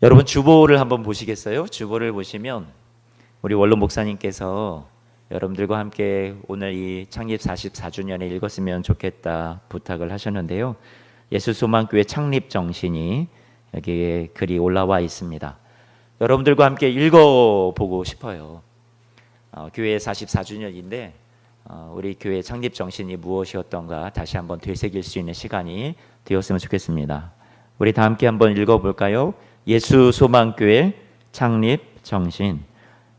여러분 주보를 한번 보시겠어요? 주보를 보시면 우리 원로 목사님께서 여러분들과 함께 오늘 이 창립 44주년에 읽었으면 좋겠다 부탁을 하셨는데요. 예수소망교회 창립 정신이 여기에 글이 올라와 있습니다. 여러분들과 함께 읽어보고 싶어요. 교회 44주년인데 우리 교회 창립 정신이 무엇이었던가 다시 한번 되새길 수 있는 시간이 되었으면 좋겠습니다. 우리 다 함께 한번 읽어볼까요? 예수소망교회 창립 정신.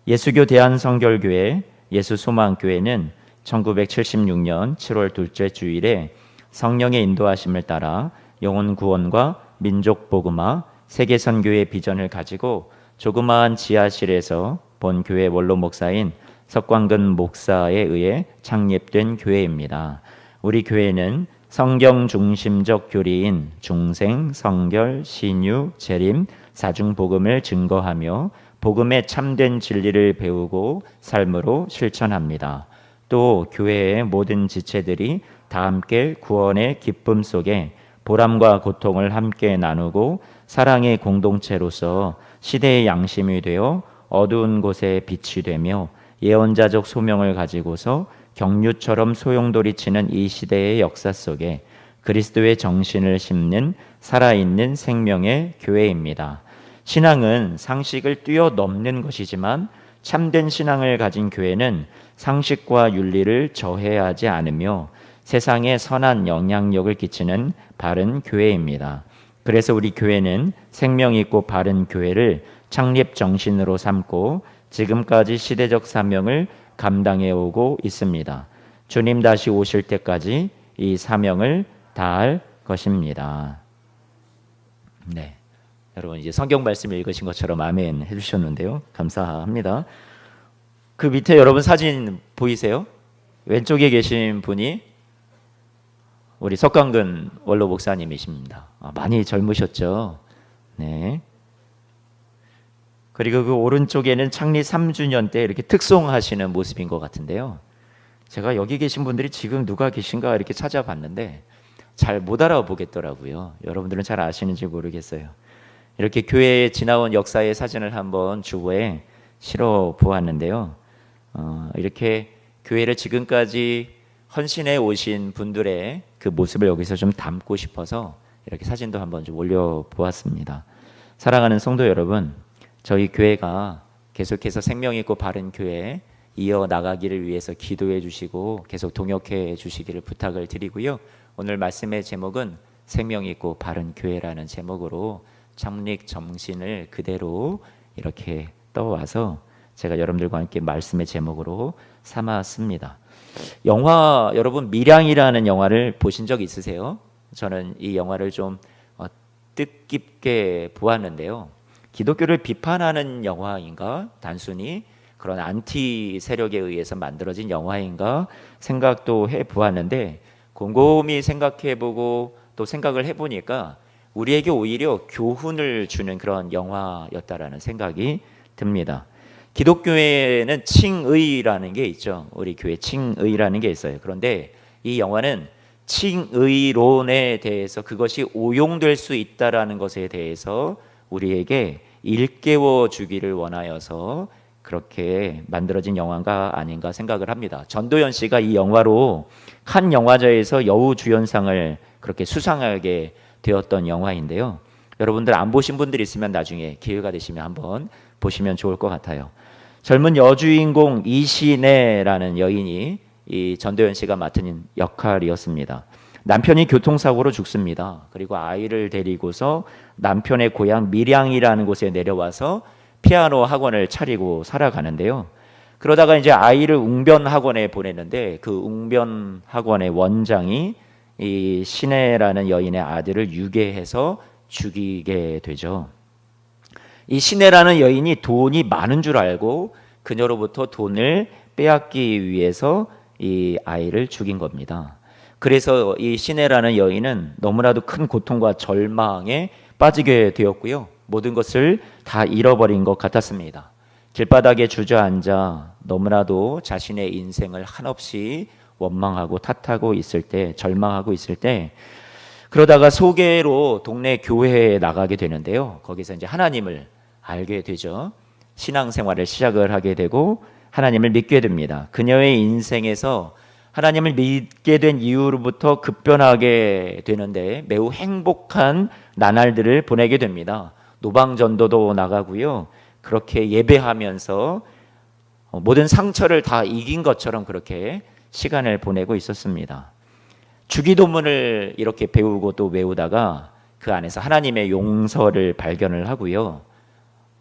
예수교 대한성결교회 예수소망교회는 1976년 7월 둘째 주일에 성령의 인도하심을 따라 영혼 구원과 민족 복음화, 세계 선교의 비전을 가지고 조그마한 지하실에서 본 교회 원로 목사인 석광근 목사에 의해 창립된 교회입니다. 우리 교회는 성경 중심적 교리인 중생, 성결, 신유, 재림, 사중복음을 증거하며 복음의 참된 진리를 배우고 삶으로 실천합니다. 또 교회의 모든 지체들이 다 함께 구원의 기쁨 속에 보람과 고통을 함께 나누고 사랑의 공동체로서 시대의 양심이 되어 어두운 곳에 빛이 되며 예언자적 소명을 가지고서 경류처럼 소용돌이치는 이 시대의 역사 속에 그리스도의 정신을 심는 살아있는 생명의 교회입니다. 신앙은 상식을 뛰어넘는 것이지만 참된 신앙을 가진 교회는 상식과 윤리를 저해하지 않으며 세상에 선한 영향력을 끼치는 바른 교회입니다. 그래서 우리 교회는 생명 있고 바른 교회를 창립 정신으로 삼고 지금까지 시대적 사명을 감당해 오고 있습니다. 주님 다시 오실 때까지 이 사명을 다할 것입니다. 네, 여러분 이제 성경 말씀 읽으신 것처럼 아멘 해주셨는데요. 감사합니다. 그 밑에 여러분 사진 보이세요? 왼쪽에 계신 분이 우리 석광근 원로 목사님이십니다. 많이 젊으셨죠? 네. 그리고 그 오른쪽에는 창립 3주년 때 이렇게 특송하시는 모습인 것 같은데요. 제가 여기 계신 분들이 지금 누가 계신가 이렇게 찾아봤는데 잘 못 알아보겠더라고요. 여러분들은 잘 아시는지 모르겠어요. 이렇게 교회에 지나온 역사의 사진을 한번 주보에 실어 보았는데요. 이렇게 교회를 지금까지 헌신해 오신 분들의 그 모습을 여기서 좀 담고 싶어서 이렇게 사진도 한번 좀 올려 보았습니다. 사랑하는 성도 여러분, 저희 교회가 계속해서 생명 있고 바른 교회 이어 나가기를 위해서 기도해 주시고 계속 동역해 주시기를 부탁을 드리고요. 오늘 말씀의 제목은 생명 있고 바른 교회라는 제목으로 창립 정신을 그대로 이렇게 떠와서 제가 여러분들과 함께 말씀의 제목으로 삼았습니다. 영화 여러분 밀양이라는 영화를 보신 적 있으세요? 저는 이 영화를 좀 뜻깊게 보았는데요. 기독교를 비판하는 영화인가? 단순히 그런 안티 세력에 의해서 만들어진 영화인가? 생각도 해보았는데 곰곰이 생각해보고 또 생각을 해보니까 우리에게 오히려 교훈을 주는 그런 영화였다라는 생각이 듭니다. 기독교에는 칭의라는 게 있죠. 우리 교회 칭의라는 게 있어요. 그런데 이 영화는 칭의론에 대해서 그것이 오용될 수 있다라는 것에 대해서 우리에게 일깨워 주기를 원하여서 그렇게 만들어진 영화가 아닌가 생각을 합니다. 전도연 씨가 이 영화로 칸 영화제에서 여우주연상을 그렇게 수상하게 되었던 영화인데요. 여러분들 안 보신 분들 있으면 나중에 기회가 되시면 한번 보시면 좋을 것 같아요. 젊은 여주인공 이신혜라는 여인이 이 전도연 씨가 맡은 역할이었습니다. 남편이 교통사고로 죽습니다. 그리고 아이를 데리고서 남편의 고향 밀양이라는 곳에 내려와서 피아노 학원을 차리고 살아가는데요. 그러다가 이제 아이를 웅변 학원에 보냈는데 그 웅변 학원의 원장이 이 신혜라는 여인의 아들을 유괴해서 죽이게 되죠. 이 신혜라는 여인이 돈이 많은 줄 알고 그녀로부터 돈을 빼앗기 위해서 이 아이를 죽인 겁니다. 그래서 이 신혜라는 여인은 너무나도 큰 고통과 절망에 빠지게 되었고요. 모든 것을 다 잃어버린 것 같았습니다. 길바닥에 주저앉아 너무나도 자신의 인생을 한없이 원망하고 탓하고 있을 때, 절망하고 있을 때 그러다가 소개로 동네 교회에 나가게 되는데요. 거기서 이제 하나님을 알게 되죠. 신앙생활을 시작을 하게 되고 하나님을 믿게 됩니다. 그녀의 인생에서 하나님을 믿게 된 이후로부터 급변하게 되는데 매우 행복한 나날들을 보내게 됩니다. 노방전도도 나가고요. 그렇게 예배하면서 모든 상처를 다 이긴 것처럼 그렇게 시간을 보내고 있었습니다. 주기도문을 이렇게 배우고 또 외우다가 그 안에서 하나님의 용서를 발견을 하고요.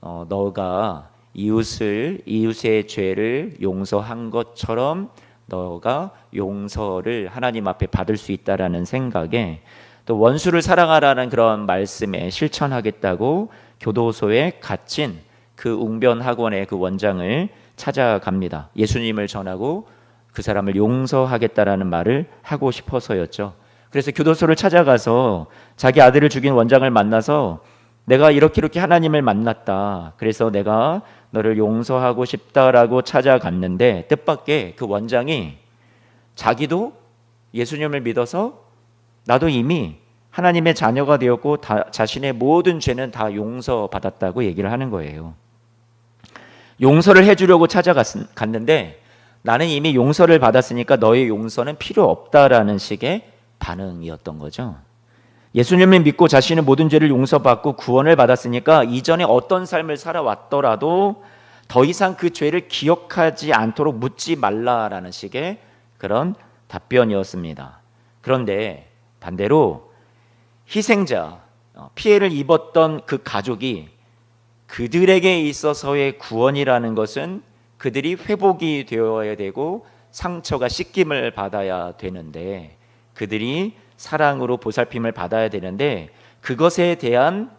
너가 이웃의 죄를 용서한 것처럼 너가 용서를 하나님 앞에 받을 수 있다라는 생각에 또 원수를 사랑하라는 그런 말씀에 실천하겠다고 교도소에 갇힌 그 웅변학원의 그 원장을 찾아갑니다. 예수님을 전하고 그 사람을 용서하겠다라는 말을 하고 싶어서였죠. 그래서 교도소를 찾아가서 자기 아들을 죽인 원장을 만나서 내가 이렇게 하나님을 만났다. 그래서 내가 너를 용서하고 싶다라고 찾아갔는데 뜻밖의 그 원장이 자기도 예수님을 믿어서 나도 이미 하나님의 자녀가 되었고 자신의 모든 죄는 다 용서받았다고 얘기를 하는 거예요. 용서를 해주려고 찾아갔는데 나는 이미 용서를 받았으니까 너의 용서는 필요 없다라는 식의 반응이었던 거죠. 예수님을 믿고 자신의 모든 죄를 용서받고 구원을 받았으니까 이전에 어떤 삶을 살아왔더라도 더 이상 그 죄를 기억하지 않도록 묻지 말라라는 식의 그런 답변이었습니다. 그런데 반대로 희생자, 피해를 입었던 그 가족이 그들에게 있어서의 구원이라는 것은 그들이 회복이 되어야 되고 상처가 씻김을 받아야 되는데 그들이 사랑으로 보살핌을 받아야 되는데 그것에 대한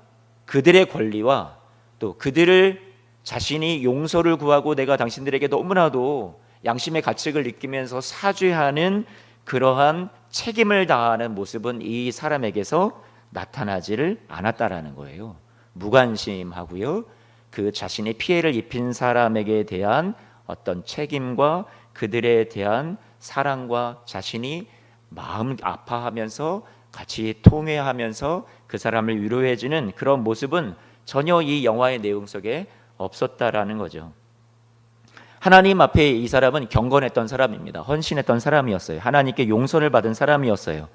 그들의 권리와 또 그들을 자신이 용서를 구하고 내가 당신들에게 너무나도 양심의 가책을 느끼면서 사죄하는 그러한 책임을 다하는 모습은 이 사람에게서 나타나지를 않았다라는 거예요. 무관심하고요. 그 자신의 피해를 입힌 사람에게 대한 어떤 책임과 그들에 대한 사랑과 자신이 마음 아파하면서 같이 통회하면서 그 사람을 위로해주는 그런 모습은 전혀 이 영화의 내용 속에 없었다라는 거죠. 하나님 앞에 이 사람은 경건했던 사람입니다. 헌신했던 사람이었어요. 하나님께 용서를 받은 사람이었어요.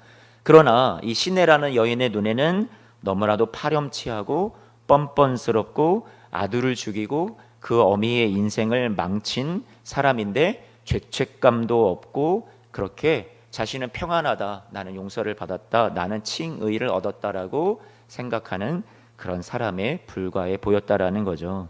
그러나 이 시내라는 여인의 눈에는 너무나도 파렴치하고 뻔뻔스럽고 아들을 죽이고 그 어미의 인생을 망친 사람인데 죄책감도 없고 그렇게 자신은 평안하다, 나는 용서를 받았다, 나는 칭의를 얻었다라고 생각하는 그런 사람에 불과해 보였다라는 거죠.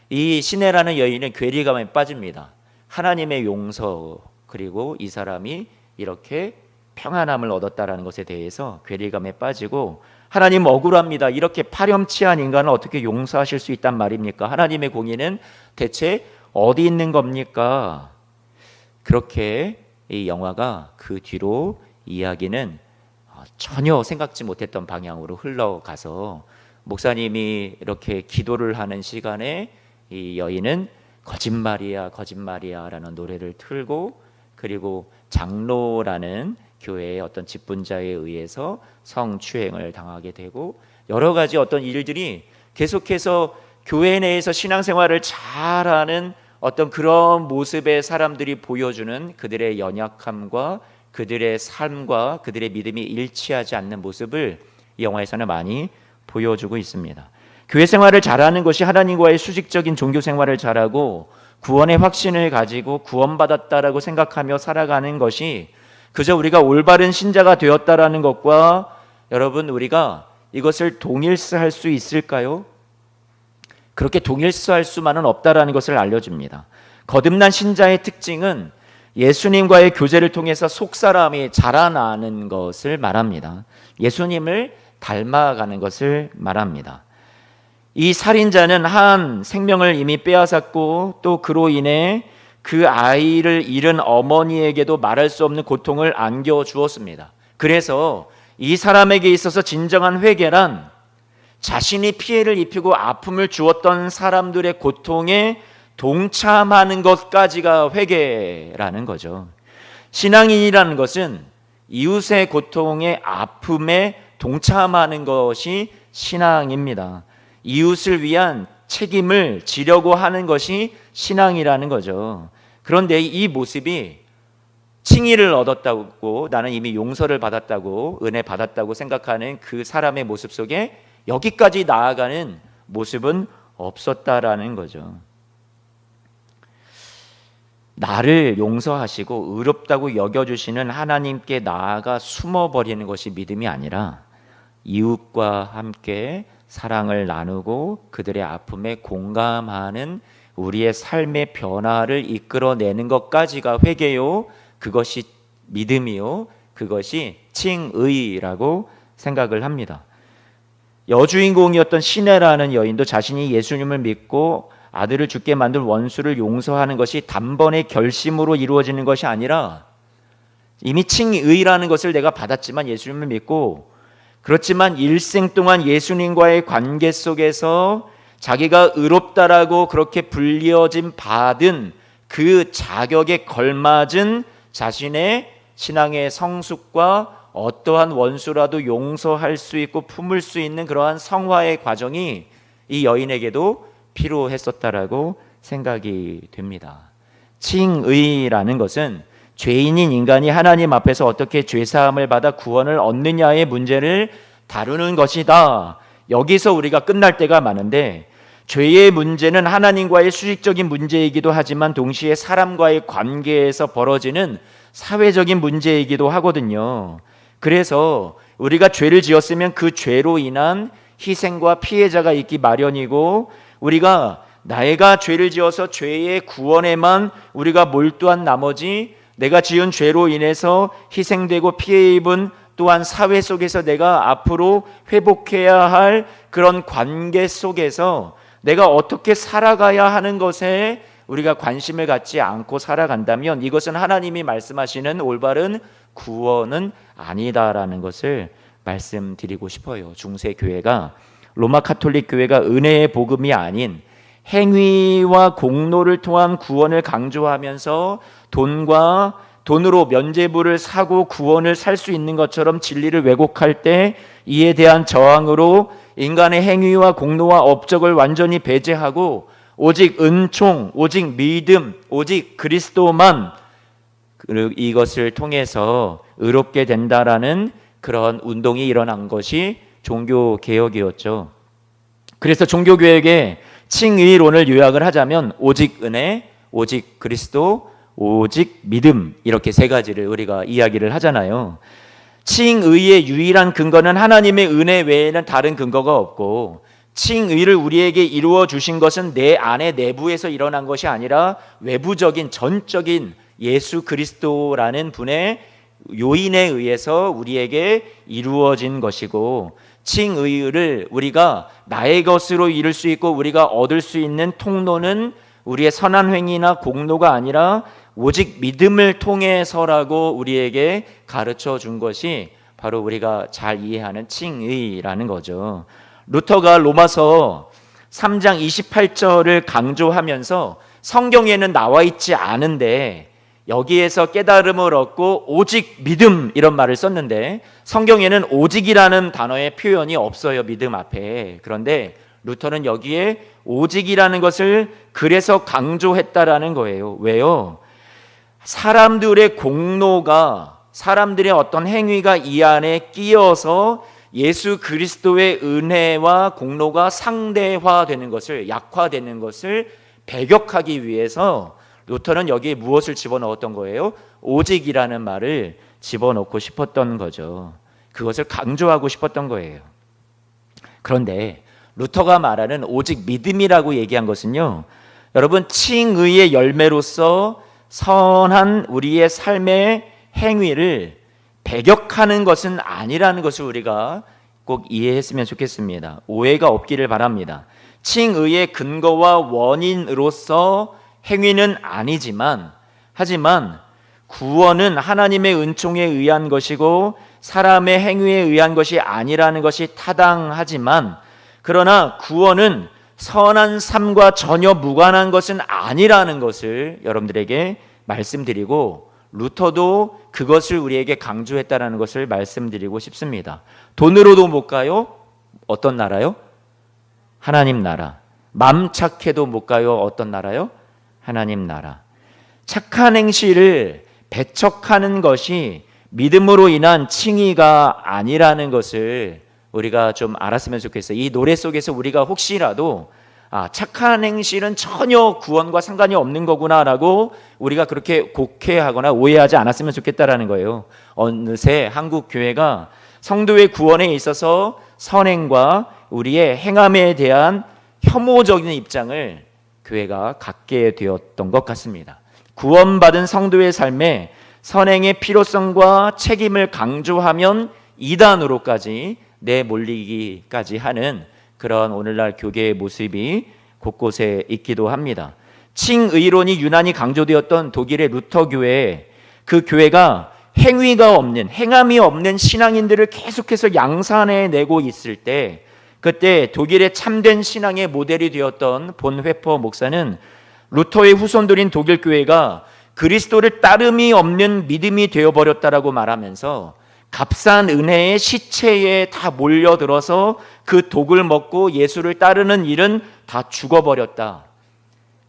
이 시내라는 여인은 괴리감에 빠집니다. 하나님의 용서 그리고 이 사람이 이렇게 평안함을 얻었다라는 것에 대해서 괴리감에 빠지고 하나님 억울합니다. 이렇게 파렴치한 인간을 어떻게 용서하실 수 있단 말입니까? 하나님의 공의는 대체 어디 있는 겁니까? 그렇게 이 영화가 그 뒤로 이야기는 전혀 생각지 못했던 방향으로 흘러가서 목사님이 이렇게 기도를 하는 시간에 이 여인은 거짓말이야 거짓말이야 라는 노래를 틀고 그리고 장로라는 교회의 어떤 직분자에 의해서 성추행을 당하게 되고 여러 가지 어떤 일들이 계속해서 교회 내에서 신앙생활을 잘하는 어떤 그런 모습의 사람들이 보여주는 그들의 연약함과 그들의 삶과 그들의 믿음이 일치하지 않는 모습을 이 영화에서는 많이 보여주고 있습니다. 교회 생활을 잘하는 것이 하나님과의 수직적인 종교 생활을 잘하고 구원의 확신을 가지고 구원받았다라고 생각하며 살아가는 것이 그저 우리가 올바른 신자가 되었다라는 것과 여러분 우리가 이것을 동일시할 수 있을까요? 그렇게 동일시할 수만은 없다라는 것을 알려줍니다. 거듭난 신자의 특징은 예수님과의 교제를 통해서 속사람이 자라나는 것을 말합니다. 예수님을 닮아가는 것을 말합니다. 이 살인자는 한 생명을 이미 빼앗았고 또 그로 인해 그 아이를 잃은 어머니에게도 말할 수 없는 고통을 안겨주었습니다. 그래서 이 사람에게 있어서 진정한 회개란 자신이 피해를 입히고 아픔을 주었던 사람들의 고통에 동참하는 것까지가 회개라는 거죠. 신앙인이라는 것은 이웃의 고통에 아픔에 동참하는 것이 신앙입니다. 이웃을 위한 책임을 지려고 하는 것이 신앙이라는 거죠. 그런데 이 모습이 칭의를 얻었다고, 나는 이미 용서를 받았다고, 은혜 받았다고 생각하는 그 사람의 모습 속에 여기까지 나아가는 모습은 없었다라는 거죠. 나를 용서하시고 의롭다고 여겨주시는 하나님께 나아가 숨어버리는 것이 믿음이 아니라 이웃과 함께 사랑을 나누고 그들의 아픔에 공감하는 우리의 삶의 변화를 이끌어내는 것까지가 회개요, 그것이 믿음이요, 그것이 칭의라고 생각을 합니다. 여주인공이었던 시내라는 여인도 자신이 예수님을 믿고 아들을 죽게 만든 원수를 용서하는 것이 단번에 결심으로 이루어지는 것이 아니라 이미 칭의라는 것을 내가 받았지만, 예수님을 믿고, 그렇지만 일생 동안 예수님과의 관계 속에서 자기가 의롭다라고 그렇게 불리어진 받은 그 자격에 걸맞은 자신의 신앙의 성숙과 어떠한 원수라도 용서할 수 있고 품을 수 있는 그러한 성화의 과정이 이 여인에게도 필요했었다라고 생각이 됩니다. 칭의라는 것은 죄인인 인간이 하나님 앞에서 어떻게 죄사함을 받아 구원을 얻느냐의 문제를 다루는 것이다. 여기서 우리가 끝날 때가 많은데, 죄의 문제는 하나님과의 수직적인 문제이기도 하지만 동시에 사람과의 관계에서 벌어지는 사회적인 문제이기도 하거든요. 그래서 우리가 죄를 지었으면 그 죄로 인한 희생과 피해자가 있기 마련이고, 우리가 내가 죄를 지어서 죄의 구원에만 우리가 몰두한 나머지 내가 지은 죄로 인해서 희생되고 피해 입은 또한 사회 속에서 내가 앞으로 회복해야 할 그런 관계 속에서 내가 어떻게 살아가야 하는 것에 우리가 관심을 갖지 않고 살아간다면 이것은 하나님이 말씀하시는 올바른 구원은 아니다라는 것을 말씀드리고 싶어요. 중세 교회가, 로마 카톨릭 교회가 은혜의 복음이 아닌 행위와 공로를 통한 구원을 강조하면서 돈으로 면죄부를 사고 구원을 살 수 있는 것처럼 진리를 왜곡할 때 이에 대한 저항으로 인간의 행위와 공로와 업적을 완전히 배제하고 오직 은총, 오직 믿음, 오직 그리스도만, 이것을 통해서 의롭게 된다라는 그런 운동이 일어난 것이 종교개혁이었죠. 그래서 종교개혁의 칭의론을 요약을 하자면 오직 은혜, 오직 그리스도, 오직 믿음, 이렇게 세 가지를 우리가 이야기를 하잖아요. 칭의의 유일한 근거는 하나님의 은혜 외에는 다른 근거가 없고, 칭의를 우리에게 이루어 주신 것은 내 안에 내부에서 일어난 것이 아니라 외부적인 전적인 예수 그리스도라는 분의 요인에 의해서 우리에게 이루어진 것이고, 칭의를 우리가 나의 것으로 이룰 수 있고 우리가 얻을 수 있는 통로는 우리의 선한 행위나 공로가 아니라 오직 믿음을 통해서라고 우리에게 가르쳐 준 것이 바로 우리가 잘 이해하는 칭의라는 거죠. 루터가 로마서 3장 28절을 강조하면서 성경에는 나와 있지 않은데 여기에서 깨달음을 얻고 오직 믿음, 이런 말을 썼는데 성경에는 오직이라는 단어의 표현이 없어요, 믿음 앞에. 그런데 루터는 여기에 오직이라는 것을 그래서 강조했다라는 거예요. 왜요? 사람들의 공로가, 사람들의 어떤 행위가 이 안에 끼어서 예수 그리스도의 은혜와 공로가 상대화되는 것을, 약화되는 것을 배격하기 위해서 루터는 여기에 무엇을 집어넣었던 거예요? 오직이라는 말을 집어넣고 싶었던 거죠. 그것을 강조하고 싶었던 거예요. 그런데 루터가 말하는 오직 믿음이라고 얘기한 것은요, 여러분, 칭의의 열매로서 선한 우리의 삶의 행위를 배격하는 것은 아니라는 것을 우리가 꼭 이해했으면 좋겠습니다. 오해가 없기를 바랍니다. 칭의의 근거와 원인으로서 행위는 아니지만, 하지만 구원은 하나님의 은총에 의한 것이고 사람의 행위에 의한 것이 아니라는 것이 타당하지만, 그러나 구원은 선한 삶과 전혀 무관한 것은 아니라는 것을 여러분들에게 말씀드리고, 루터도 그것을 우리에게 강조했다라는 것을 말씀드리고 싶습니다. 돈으로도 못 가요. 어떤 나라요? 하나님 나라. 맘 착해도 못 가요. 어떤 나라요? 하나님 나라. 착한 행실을 배척하는 것이 믿음으로 인한 칭의가 아니라는 것을 우리가 좀 알았으면 좋겠어요. 이 노래 속에서 우리가 혹시라도 착한 행실은 전혀 구원과 상관이 없는 거구나라고 우리가 그렇게 곡해하거나 오해하지 않았으면 좋겠다라는 거예요. 어느새 한국 교회가 성도의 구원에 있어서 선행과 우리의 행함에 대한 혐오적인 입장을 교회가 갖게 되었던 것 같습니다. 구원받은 성도의 삶에 선행의 필요성과 책임을 강조하면 이단으로까지 내몰리기까지 하는 그런 오늘날 교계의 모습이 곳곳에 있기도 합니다. 칭의론이 유난히 강조되었던 독일의 루터 교회, 그 교회가 행위가 없는, 행함이 없는 신앙인들을 계속해서 양산해내고 있을 때, 그때 독일의 참된 신앙의 모델이 되었던 본 회퍼 목사는 루터의 후손들인 독일 교회가 그리스도를 따름이 없는 믿음이 되어버렸다라고 말하면서 값싼 은혜의 시체에 다 몰려들어서 그 독을 먹고 예수를 따르는 일은 다 죽어버렸다.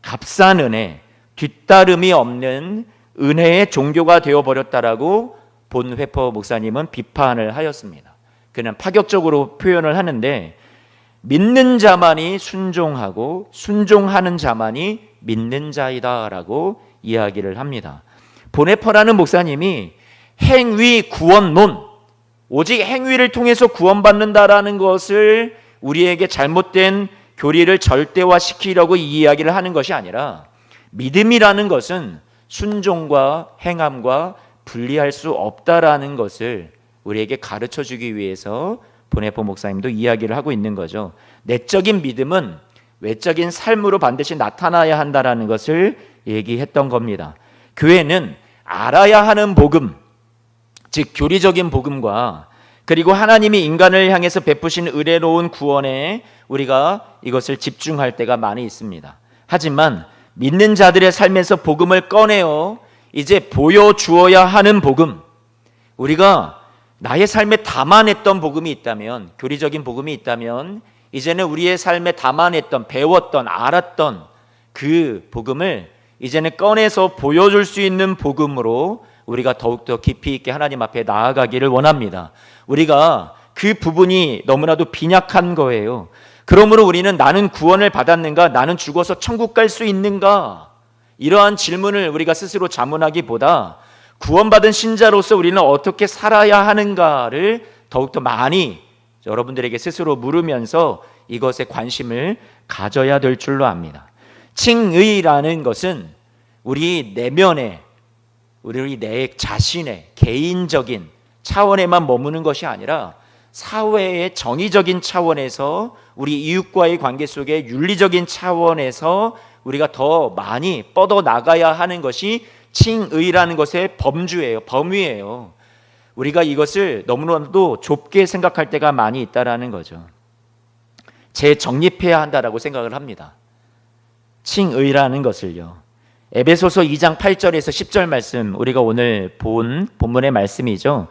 값싼 은혜, 뒤따름이 없는 은혜의 종교가 되어버렸다라고 본 회퍼 목사님은 비판을 하였습니다. 그는 파격적으로 표현을 하는데, 믿는 자만이 순종하고 순종하는 자만이 믿는 자이다라고 이야기를 합니다. 보네퍼라는 목사님이 행위 구원론, 오직 행위를 통해서 구원받는다라는 것을 우리에게 잘못된 교리를 절대화시키려고 이 이야기를 하는 것이 아니라, 믿음이라는 것은 순종과 행함과 분리할 수 없다라는 것을 우리에게 가르쳐 주기 위해서 보네퍼 목사님도 이야기를 하고 있는 거죠. 내적인 믿음은 외적인 삶으로 반드시 나타나야 한다라는 것을 얘기했던 겁니다. 교회는 알아야 하는 복음, 즉 교리적인 복음과 그리고 하나님이 인간을 향해서 베푸신 의뢰로운 구원에 우리가 이것을 집중할 때가 많이 있습니다. 하지만 믿는 자들의 삶에서 복음을 꺼내어 이제 보여주어야 하는 복음, 우리가 나의 삶에 담아냈던 복음이 있다면, 교리적인 복음이 있다면 이제는 우리의 삶에 담아냈던, 배웠던, 알았던 그 복음을 이제는 꺼내서 보여줄 수 있는 복음으로 우리가 더욱더 깊이 있게 하나님 앞에 나아가기를 원합니다. 우리가 그 부분이 너무나도 빈약한 거예요. 그러므로 우리는 나는 구원을 받았는가? 나는 죽어서 천국 갈 수 있는가? 이러한 질문을 우리가 스스로 자문하기보다 구원받은 신자로서 우리는 어떻게 살아야 하는가를 더욱더 많이 여러분들에게 스스로 물으면서 이것에 관심을 가져야 될 줄로 압니다. 칭의라는 것은 우리 내면에, 우리 내 자신의 개인적인 차원에만 머무는 것이 아니라 사회의 정의적인 차원에서 우리 이웃과의 관계 속에 윤리적인 차원에서 우리가 더 많이 뻗어 나가야 하는 것이 칭의라는 것의 범주예요. 범위예요. 우리가 이것을 너무나도 좁게 생각할 때가 많이 있다라는 거죠. 재정립해야 한다라고 생각을 합니다. 칭의라는 것을요. 에베소서 2장 8절에서 10절 말씀, 우리가 오늘 본 본문의 말씀이죠.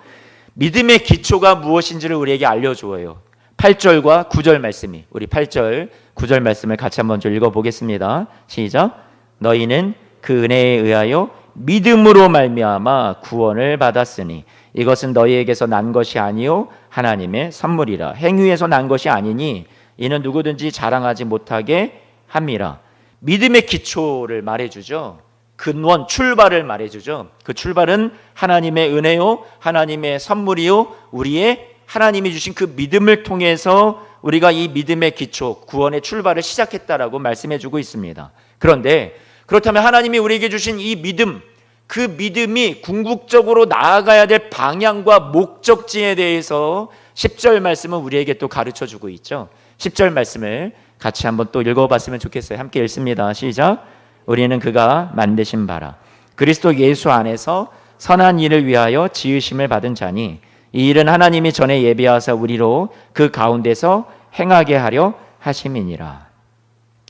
믿음의 기초가 무엇인지를 우리에게 알려주어요. 8절과 9절 말씀이, 우리 8절 9절 말씀을 같이 한번 좀 읽어보겠습니다. 시작. 너희는 그 은혜에 의하여 믿음으로 말미암아 구원을 받았으니 이것은 너희에게서 난 것이 아니요 하나님의 선물이라. 행위에서 난 것이 아니니 이는 누구든지 자랑하지 못하게 함이라. 믿음의 기초를 말해주죠. 근원, 출발을 말해주죠. 그 출발은 하나님의 은혜요, 하나님의 선물이요, 우리의 하나님이 주신 그 믿음을 통해서 우리가 이 믿음의 기초, 구원의 출발을 시작했다라고 말씀해주고 있습니다. 그런데 그렇다면 하나님이 우리에게 주신 이 믿음, 그 믿음이 궁극적으로 나아가야 될 방향과 목적지에 대해서 10절 말씀은 우리에게 또 가르쳐주고 있죠. 10절 말씀을 같이 한번 또 읽어봤으면 좋겠어요. 함께 읽습니다. 시작. 우리는 그가 만드신 바라 그리스도 예수 안에서 선한 일을 위하여 지으심을 받은 자니 이 일은 하나님이 전에 예비하사 우리로 그 가운데서 행하게 하려 하심이니라.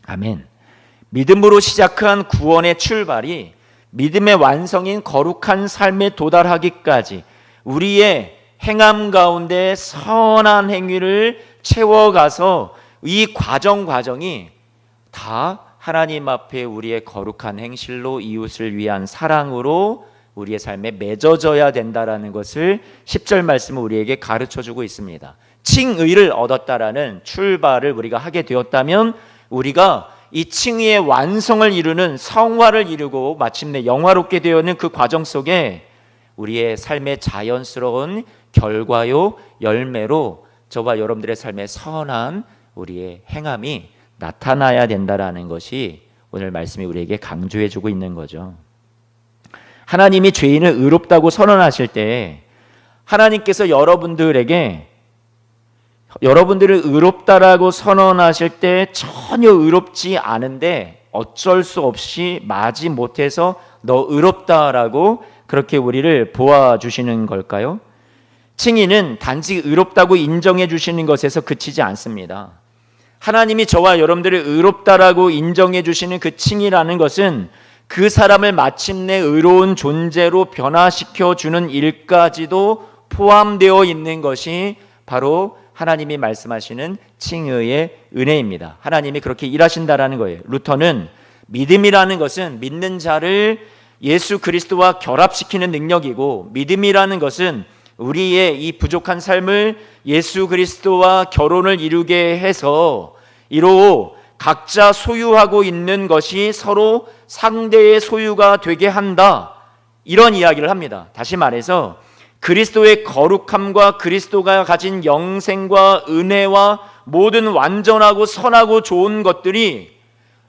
아멘. 믿음으로 시작한 구원의 출발이 믿음의 완성인 거룩한 삶에 도달하기까지 우리의 행함 가운데 선한 행위를 채워가서 이 과정이 다 하나님 앞에 우리의 거룩한 행실로 이웃을 위한 사랑으로 우리의 삶에 맺어져야 된다라는 것을 10절 말씀은 우리에게 가르쳐주고 있습니다. 칭의를 얻었다라는 출발을 우리가 하게 되었다면 우리가 이 칭의의 완성을 이루는 성화를 이루고 마침내 영화롭게 되어있는 그 과정 속에 우리의 삶의 자연스러운 결과요 열매로 저와 여러분들의 삶의 선한 우리의 행함이 나타나야 된다라는 것이 오늘 말씀이 우리에게 강조해주고 있는 거죠. 하나님이 죄인을 의롭다고 선언하실 때 하나님께서 여러분들에게 여러분들을 의롭다라고 선언하실 때 전혀 의롭지 않은데 어쩔 수 없이 마지 못해서 너 의롭다라고 그렇게 우리를 보아주시는 걸까요? 칭의는 단지 의롭다고 인정해 주시는 것에서 그치지 않습니다. 하나님이 저와 여러분들을 의롭다라고 인정해 주시는 그 칭의라는 것은 그 사람을 마침내 의로운 존재로 변화시켜 주는 일까지도 포함되어 있는 것이 바로 하나님이 말씀하시는 칭의의 은혜입니다. 하나님이 그렇게 일하신다라는 거예요. 루터는 믿음이라는 것은 믿는 자를 예수 그리스도와 결합시키는 능력이고, 믿음이라는 것은 우리의 이 부족한 삶을 예수 그리스도와 결혼을 이루게 해서 이로 각자 소유하고 있는 것이 서로 상대의 소유가 되게 한다, 이런 이야기를 합니다. 다시 말해서 그리스도의 거룩함과 그리스도가 가진 영생과 은혜와 모든 완전하고 선하고 좋은 것들이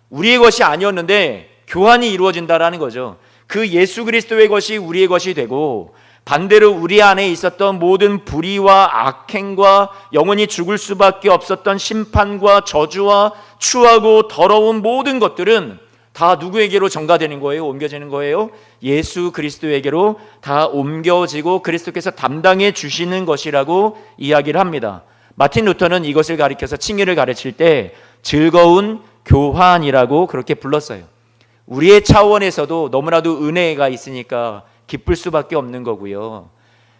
우리의 것이 아니었는데 교환이 이루어진다라는 거죠. 그 예수 그리스도의 것이 우리의 것이 되고, 반대로 우리 안에 있었던 모든 불의와 악행과 영원히 죽을 수밖에 없었던 심판과 저주와 추하고 더러운 모든 것들은 다 누구에게로 전가되는 거예요? 옮겨지는 거예요? 예수 그리스도에게로 다 옮겨지고 그리스도께서 담당해 주시는 것이라고 이야기를 합니다. 마틴 루터는 이것을 가리켜서 칭의를 가르칠 때 즐거운 교환이라고 그렇게 불렀어요. 우리의 차원에서도 너무나도 은혜가 있으니까 기쁠 수밖에 없는 거고요.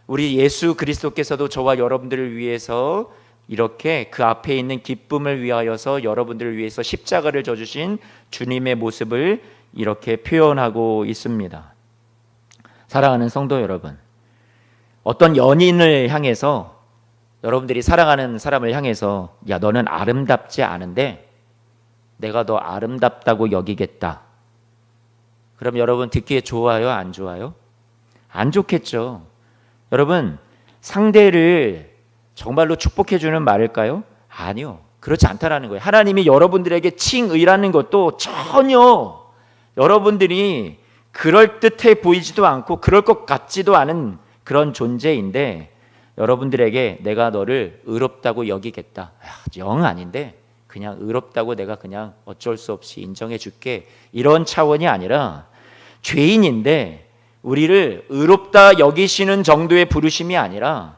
우리 예수 그리스도께서도 저와 여러분들을 위해서 이렇게 그 앞에 있는 기쁨을 위하여서 여러분들을 위해서 십자가를 져주신 주님의 모습을 이렇게 표현하고 있습니다. 사랑하는 성도 여러분, 어떤 연인을 향해서, 여러분들이 사랑하는 사람을 향해서 야, 너는 아름답지 않은데 내가 너 아름답다고 여기겠다. 그럼 여러분 듣기에 좋아요? 안 좋아요? 안 좋겠죠. 여러분, 상대를 정말로 축복해주는 말일까요? 아니요, 그렇지 않다라는 거예요. 하나님이 여러분들에게 칭의라는 것도 전혀 여러분들이 그럴듯해 보이지도 않고 그럴 것 같지도 않은 그런 존재인데, 여러분들에게 내가 너를 의롭다고 여기겠다, 영 아닌데 그냥 의롭다고 내가 그냥 어쩔 수 없이 인정해 줄게, 이런 차원이 아니라 죄인인데 우리를 의롭다 여기시는 정도의 부르심이 아니라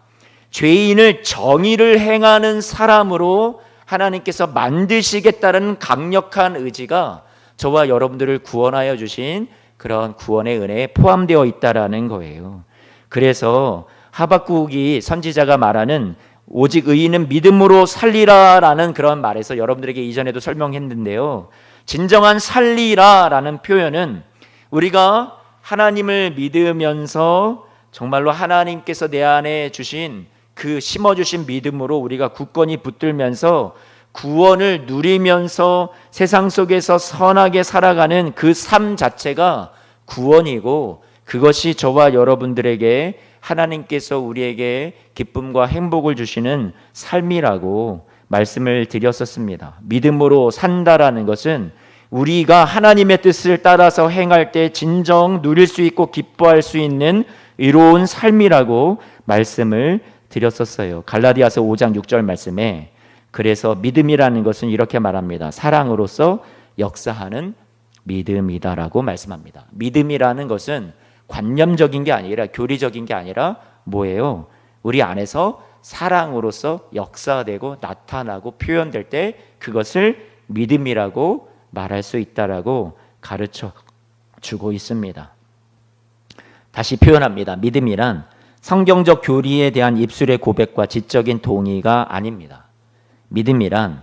죄인을 정의를 행하는 사람으로 하나님께서 만드시겠다는 강력한 의지가 저와 여러분들을 구원하여 주신 그런 구원의 은혜에 포함되어 있다라는 거예요. 그래서 하박국이 선지자가 말하는 오직 의인은 믿음으로 살리라라는 그런 말에서 여러분들에게 이전에도 설명했는데요, 진정한 살리라라는 표현은 우리가 하나님을 믿으면서 정말로 하나님께서 내 안에 주신 그 심어주신 믿음으로 우리가 굳건히 붙들면서 구원을 누리면서 세상 속에서 선하게 살아가는 그 삶 자체가 구원이고, 그것이 저와 여러분들에게 하나님께서 우리에게 기쁨과 행복을 주시는 삶이라고 말씀을 드렸었습니다. 믿음으로 산다라는 것은 우리가 하나님의 뜻을 따라서 행할 때 진정 누릴 수 있고 기뻐할 수 있는 의로운 삶이라고 말씀을 드렸었어요. 갈라디아서 5장 6절 말씀에 그래서 믿음이라는 것은 이렇게 말합니다. 사랑으로서 역사하는 믿음이다라고 말씀합니다. 믿음이라는 것은 관념적인 게 아니라 교리적인 게 아니라 뭐예요? 우리 안에서 사랑으로서 역사되고 나타나고 표현될 때 그것을 믿음이라고 말할 수 있다라고 가르쳐 주고 있습니다. 다시 표현합니다. 믿음이란 성경적 교리에 대한 입술의 고백과 지적인 동의가 아닙니다. 믿음이란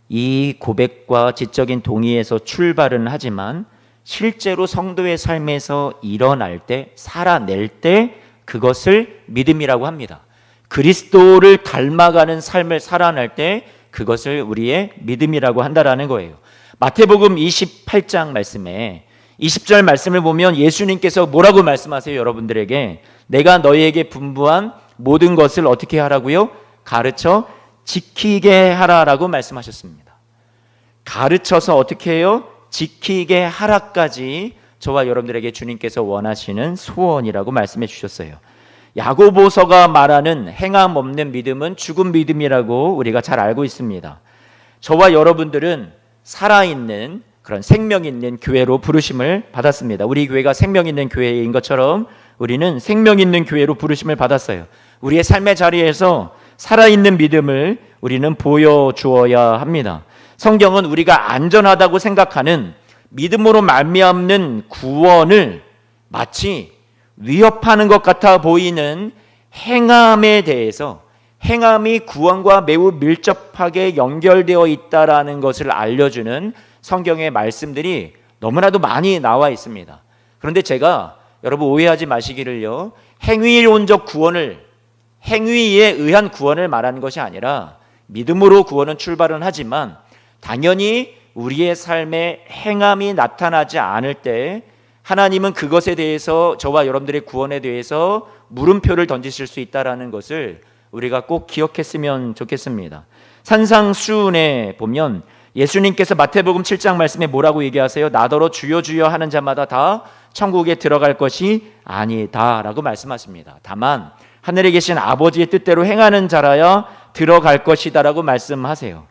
이 고백과 지적인 동의에서 출발은 하지만 실제로 성도의 삶에서 일어날 때, 살아낼 때 그것을 믿음이라고 합니다. 그리스도를 닮아가는 삶을 살아낼 때 그것을 우리의 믿음이라고 한다라는 거예요. 마태복음 28장 말씀에 20절 말씀을 보면 예수님께서 뭐라고 말씀하세요? 여러분들에게 내가 너희에게 분부한 모든 것을 어떻게 하라고요? 가르쳐 지키게 하라라고 말씀하셨습니다. 가르쳐서 어떻게 해요? 지키게 하라까지 저와 여러분들에게 주님께서 원하시는 소원이라고 말씀해 주셨어요. 야고보서가 말하는 행함 없는 믿음은 죽은 믿음이라고 우리가 잘 알고 있습니다. 저와 여러분들은 살아있는 그런 생명 있는 교회로 부르심을 받았습니다. 우리 교회가 생명 있는 교회인 것처럼 우리는 생명 있는 교회로 부르심을 받았어요. 우리의 삶의 자리에서 살아있는 믿음을 우리는 보여주어야 합니다. 성경은 우리가 안전하다고 생각하는 믿음으로 말미암는 구원을 마치 위협하는 것 같아 보이는 행함에 대해서, 행함이 구원과 매우 밀접하게 연결되어 있다라는 것을 알려주는 성경의 말씀들이 너무나도 많이 나와 있습니다. 그런데 제가 여러분 오해하지 마시기를요, 행위론적 구원을, 행위에 의한 구원을 말하는 것이 아니라 믿음으로 구원은 출발은 하지만 당연히 우리의 삶에 행함이 나타나지 않을 때 하나님은 그것에 대해서, 저와 여러분들의 구원에 대해서 물음표를 던지실 수 있다는 것을 우리가 꼭 기억했으면 좋겠습니다. 산상수훈에 보면 예수님께서 마태복음 7장 말씀에 뭐라고 얘기하세요? 나더러 주여 주여 하는 자마다 다 천국에 들어갈 것이 아니다 라고 말씀하십니다. 다만 하늘에 계신 아버지의 뜻대로 행하는 자라야 들어갈 것이다 라고 말씀하세요.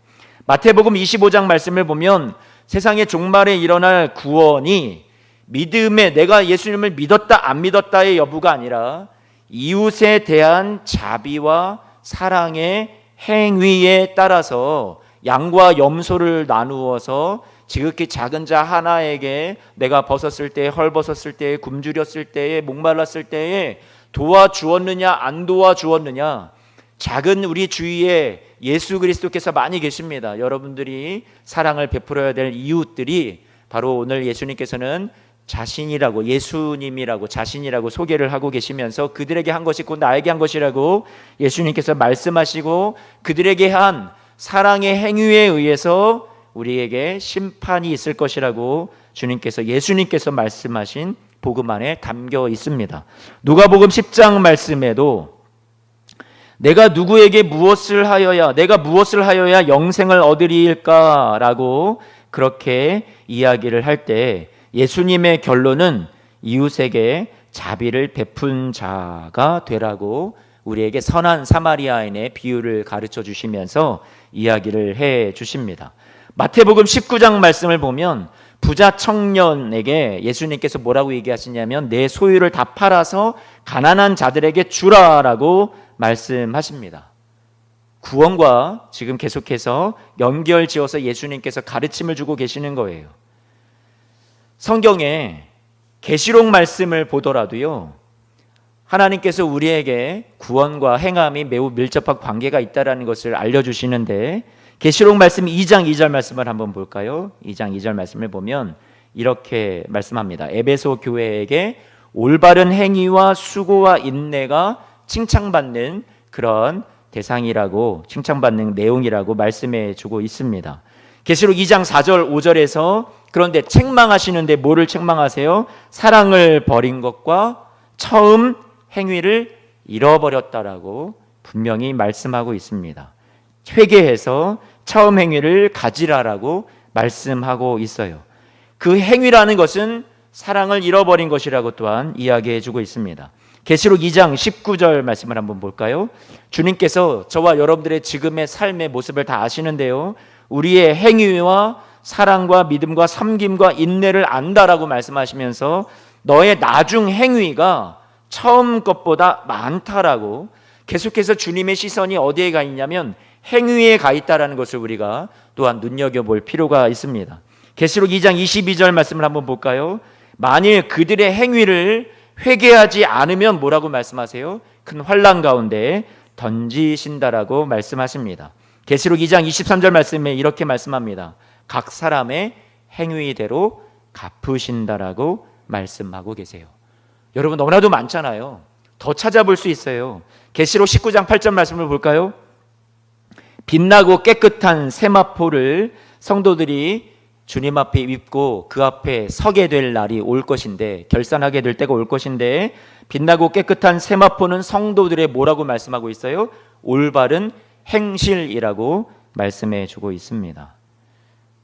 마태복음 25장 말씀을 보면 세상의 종말에 일어날 구원이 믿음에, 내가 예수님을 믿었다 안 믿었다의 여부가 아니라 이웃에 대한 자비와 사랑의 행위에 따라서 양과 염소를 나누어서 지극히 작은 자 하나에게 내가 벗었을 때, 헐벗었을 때, 굶주렸을 때에, 목말랐을 때에 도와주었느냐 안 도와주었느냐, 작은 우리 주위에 예수 그리스도께서 많이 계십니다. 여러분들이 사랑을 베풀어야 될 이웃들이 바로 오늘 예수님께서는 자신이라고, 예수님이라고, 자신이라고 소개를 하고 계시면서 그들에게 한 것이 곧 나에게 한 것이라고 예수님께서 말씀하시고, 그들에게 한 사랑의 행위에 의해서 우리에게 심판이 있을 것이라고 주님께서, 예수님께서 말씀하신 복음 안에 담겨 있습니다. 누가복음 10장 말씀에도 내가 누구에게 무엇을 하여야, 내가 무엇을 하여야 영생을 얻으리일까라고 그렇게 이야기를 할 때 예수님의 결론은 이웃에게 자비를 베푼 자가 되라고 우리에게 선한 사마리아인의 비유를 가르쳐 주시면서 이야기를 해 주십니다. 마태복음 19장 말씀을 보면 부자 청년에게 예수님께서 뭐라고 얘기하시냐면 내 소유를 다 팔아서 가난한 자들에게 주라라고 말씀하십니다. 구원과 지금 계속해서 연결지어서 예수님께서 가르침을 주고 계시는 거예요. 성경에 계시록 말씀을 보더라도요, 하나님께서 우리에게 구원과 행함이 매우 밀접한 관계가 있다는 것을 알려주시는데, 계시록 말씀 2장 2절 말씀을 한번 볼까요? 2장 2절 말씀을 보면 이렇게 말씀합니다. 에베소 교회에게 올바른 행위와 수고와 인내가 칭찬받는 그런 대상이라고, 칭찬받는 내용이라고 말씀해 주고 있습니다. 계시록 2장 4절 5절에서 그런데 책망하시는데 뭐를 책망하세요? 사랑을 버린 것과 처음 행위를 잃어버렸다라고 분명히 말씀하고 있습니다. 회개해서 처음 행위를 가지라라고 말씀하고 있어요. 그 행위라는 것은 사랑을 잃어버린 것이라고 또한 이야기해 주고 있습니다. 계시록 2장 19절 말씀을 한번 볼까요? 주님께서 저와 여러분들의 지금의 삶의 모습을 다 아시는데요, 우리의 행위와 사랑과 믿음과 섬김과 인내를 안다라고 말씀하시면서 너의 나중 행위가 처음 것보다 많다라고, 계속해서 주님의 시선이 어디에 가 있냐면 행위에 가 있다라는 것을 우리가 또한 눈여겨볼 필요가 있습니다. 계시록 2장 22절 말씀을 한번 볼까요? 만일 그들의 행위를 회개하지 않으면 뭐라고 말씀하세요? 큰 환난 가운데 던지신다라고 말씀하십니다. 계시록 2장 23절 말씀에 이렇게 말씀합니다. 각 사람의 행위대로 갚으신다라고 말씀하고 계세요. 여러분, 너무나도 많잖아요. 더 찾아볼 수 있어요. 계시록 19장 8절 말씀을 볼까요? 빛나고 깨끗한 세마포를 성도들이 주님 앞에 입고 그 앞에 서게 될 날이 올 것인데, 결산하게 될 때가 올 것인데, 빛나고 깨끗한 세마포는 성도들의 뭐라고 말씀하고 있어요? 올바른 행실이라고 말씀해 주고 있습니다.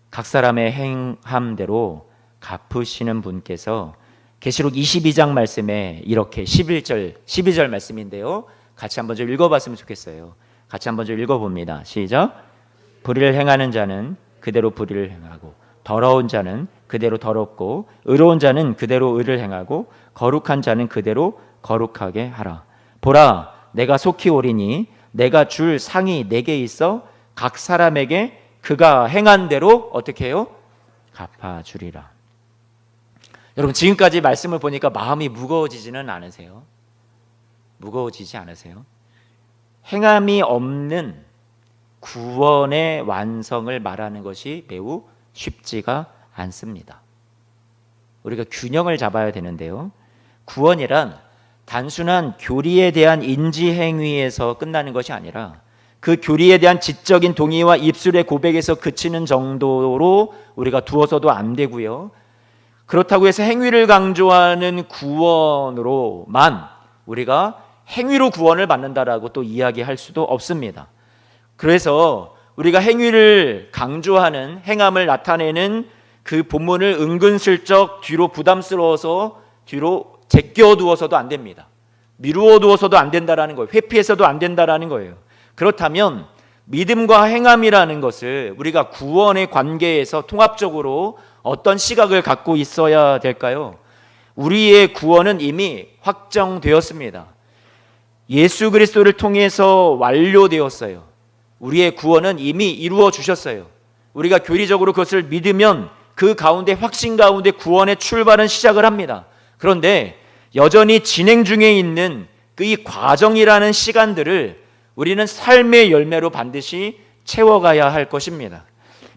각 사람의 행함대로 갚으시는 분께서 계시록 22장 말씀에 이렇게 12절 말씀인데요, 같이 한번 좀 읽어봤으면 좋겠어요. 같이 한번 좀 읽어봅니다. 시작. 불의를 행하는 자는 그대로 불의를 행하고, 더러운 자는 그대로 더럽고, 의로운 자는 그대로 의를 행하고, 거룩한 자는 그대로 거룩하게 하라. 보라, 내가 속히 오리니 내가 줄 상이 내게 있어 각 사람에게 그가 행한 대로 어떻게 해요? 갚아주리라. 여러분, 지금까지 말씀을 보니까 마음이 무거워지지는 않으세요? 무거워지지 않으세요? 행함이 없는 구원의 완성을 말하는 것이 매우 쉽지가 않습니다. 우리가 균형을 잡아야 되는데요, 구원이란 단순한 교리에 대한 인지 행위에서 끝나는 것이 아니라 그 교리에 대한 지적인 동의와 입술의 고백에서 그치는 정도로 우리가 두어서도 안 되고요, 그렇다고 해서 행위를 강조하는 구원으로만 우리가 행위로 구원을 받는다라고 또 이야기할 수도 없습니다. 그래서 우리가 행위를 강조하는, 행함을 나타내는 그 본문을 은근슬쩍 뒤로 부담스러워서 뒤로 제껴두어서도 안 됩니다. 미루어 두어서도 안 된다라는 거예요. 회피해서도 안 된다라는 거예요. 그렇다면 믿음과 행함이라는 것을 우리가 구원의 관계에서 통합적으로 어떤 시각을 갖고 있어야 될까요? 우리의 구원은 이미 확정되었습니다. 예수 그리스도를 통해서 완료되었어요. 우리의 구원은 이미 이루어 주셨어요. 우리가 교리적으로 그것을 믿으면 그 가운데, 확신 가운데 구원의 출발은 시작을 합니다. 그런데 여전히 진행 중에 있는 그 이 과정이라는 시간들을 우리는 삶의 열매로 반드시 채워가야 할 것입니다.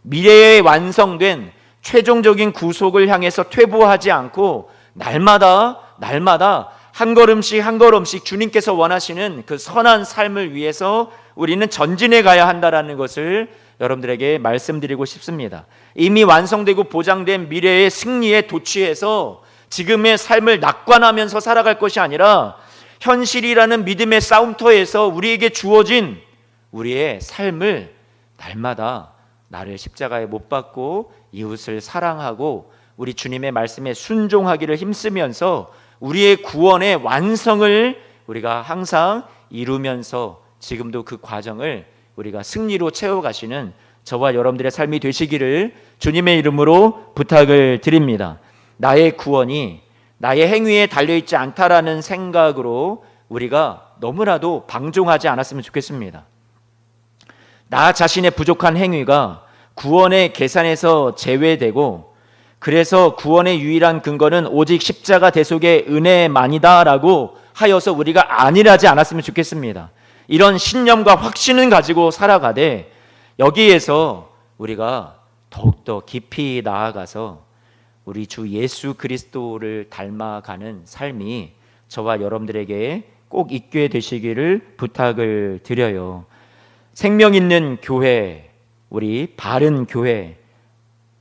미래에 완성된 최종적인 구속을 향해서 퇴보하지 않고 날마다 한 걸음씩 한 걸음씩 주님께서 원하시는 그 선한 삶을 위해서 우리는 전진해 가야 한다는 것을 여러분들에게 말씀드리고 싶습니다. 이미 완성되고 보장된 미래의 승리에 도취해서 지금의 삶을 낙관하면서 살아갈 것이 아니라 현실이라는 믿음의 싸움터에서 우리에게 주어진 우리의 삶을 날마다 나를 십자가에 못 박고 이웃을 사랑하고 우리 주님의 말씀에 순종하기를 힘쓰면서 우리의 구원의 완성을 우리가 항상 이루면서 지금도 그 과정을 우리가 승리로 채워가시는 저와 여러분들의 삶이 되시기를 주님의 이름으로 부탁을 드립니다. 나의 구원이 나의 행위에 달려있지 않다라는 생각으로 우리가 너무나도 방종하지 않았으면 좋겠습니다. 나 자신의 부족한 행위가 구원의 계산에서 제외되고, 그래서 구원의 유일한 근거는 오직 십자가 대속의 은혜만이다라고 하여서 우리가 안일하지 않았으면 좋겠습니다. 이런 신념과 확신을 가지고 살아가되, 여기에서 우리가 더욱더 깊이 나아가서 우리 주 예수 그리스도를 닮아가는 삶이 저와 여러분들에게 꼭 있게 되시기를 부탁을 드려요. 생명 있는 교회, 우리 바른 교회,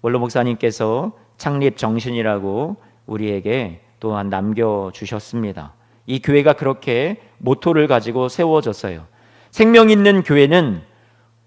원로 목사님께서 창립 정신이라고 우리에게 또한 남겨주셨습니다. 이 교회가 그렇게 모토를 가지고 세워졌어요. 생명 있는 교회는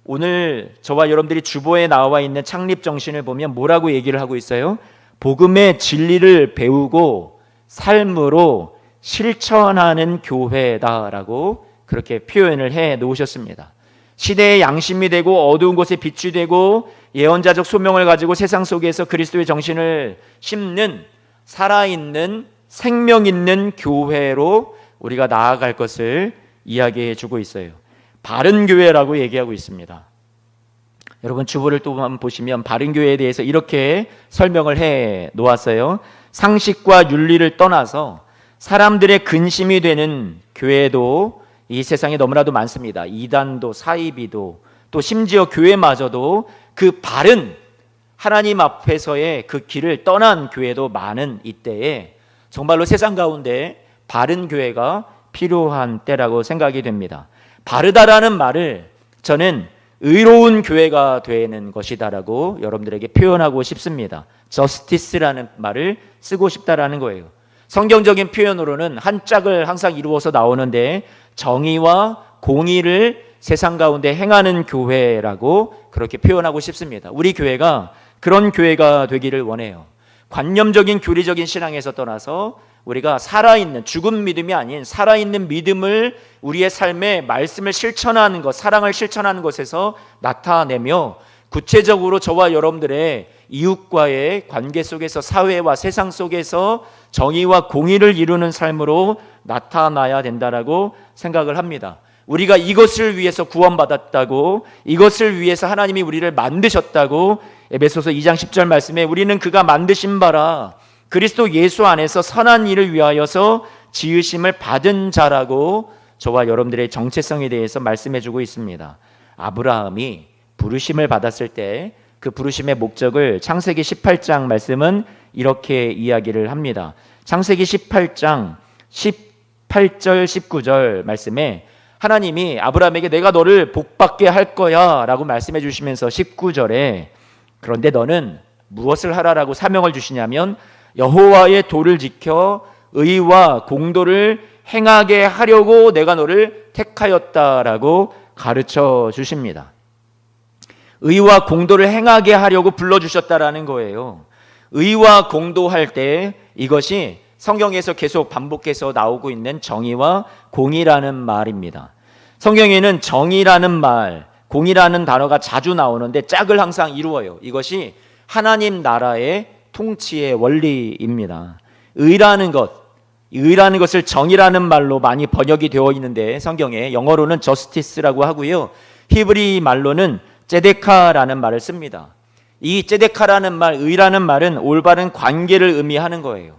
오늘 저와 여러분들이 주보에 나와 있는 창립 정신을 보면 뭐라고 얘기를 하고 있어요? 복음의 진리를 배우고 삶으로 실천하는 교회다라고 그렇게 표현을 해 놓으셨습니다. 시대의 양심이 되고 어두운 곳에 빛이 되고 예언자적 소명을 가지고 세상 속에서 그리스도의 정신을 심는 살아있는 생명 있는 교회로 우리가 나아갈 것을 이야기해 주고 있어요. 바른 교회라고 얘기하고 있습니다. 여러분, 주보를 또 한번 보시면 바른 교회에 대해서 이렇게 설명을 해 놓았어요. 상식과 윤리를 떠나서 사람들의 근심이 되는 교회도 이 세상에 너무나도 많습니다. 이단도 사이비도 또 심지어 교회마저도 그 바른 하나님 앞에서의 그 길을 떠난 교회도 많은 이때에 정말로 세상 가운데 바른 교회가 필요한 때라고 생각이 됩니다. 바르다라는 말을 저는 의로운 교회가 되는 것이다라고 여러분들에게 표현하고 싶습니다. 저스티스라는 말을 쓰고 싶다라는 거예요. 성경적인 표현으로는 한 짝을 항상 이루어서 나오는데 정의와 공의를 세상 가운데 행하는 교회라고 그렇게 표현하고 싶습니다. 우리 교회가 그런 교회가 되기를 원해요. 관념적인 교리적인 신앙에서 떠나서 우리가 살아있는, 죽은 믿음이 아닌 살아있는 믿음을 우리의 삶에 말씀을 실천하는 것, 사랑을 실천하는 것에서 나타내며 구체적으로 저와 여러분들의 이웃과의 관계 속에서, 사회와 세상 속에서 정의와 공의를 이루는 삶으로 나타나야 된다라고 생각을 합니다. 우리가 이것을 위해서 구원받았다고, 이것을 위해서 하나님이 우리를 만드셨다고 에베소서 2장 10절 말씀에 우리는 그가 만드신 바라 그리스도 예수 안에서 선한 일을 위하여서 지으심을 받은 자라고 저와 여러분들의 정체성에 대해서 말씀해주고 있습니다. 아브라함이 부르심을 받았을 때 그 부르심의 목적을 창세기 18장 말씀은 이렇게 이야기를 합니다. 창세기 18장 18절 19절 말씀에 하나님이 아브라함에게 내가 너를 복받게 할 거야 라고 말씀해 주시면서 19절에 그런데 너는 무엇을 하라라고 사명을 주시냐면 여호와의 도를 지켜 의와 공도를 행하게 하려고 내가 너를 택하였다라고 가르쳐 주십니다. 의와 공도를 행하게 하려고 불러주셨다라는 거예요. 의와 공도할 때 이것이 성경에서 계속 반복해서 나오고 있는 정의와 공의라는 말입니다. 성경에는 정의라는 말, 공의라는 단어가 자주 나오는데 짝을 항상 이루어요. 이것이 하나님 나라의 통치의 원리입니다. 의라는 것을 정의라는 말로 많이 번역이 되어 있는데 성경에 영어로는 저스티스라고 하고요. 히브리 말로는 제데카라는 말을 씁니다. 이 제데카라는 말, 의라는 말은 올바른 관계를 의미하는 거예요.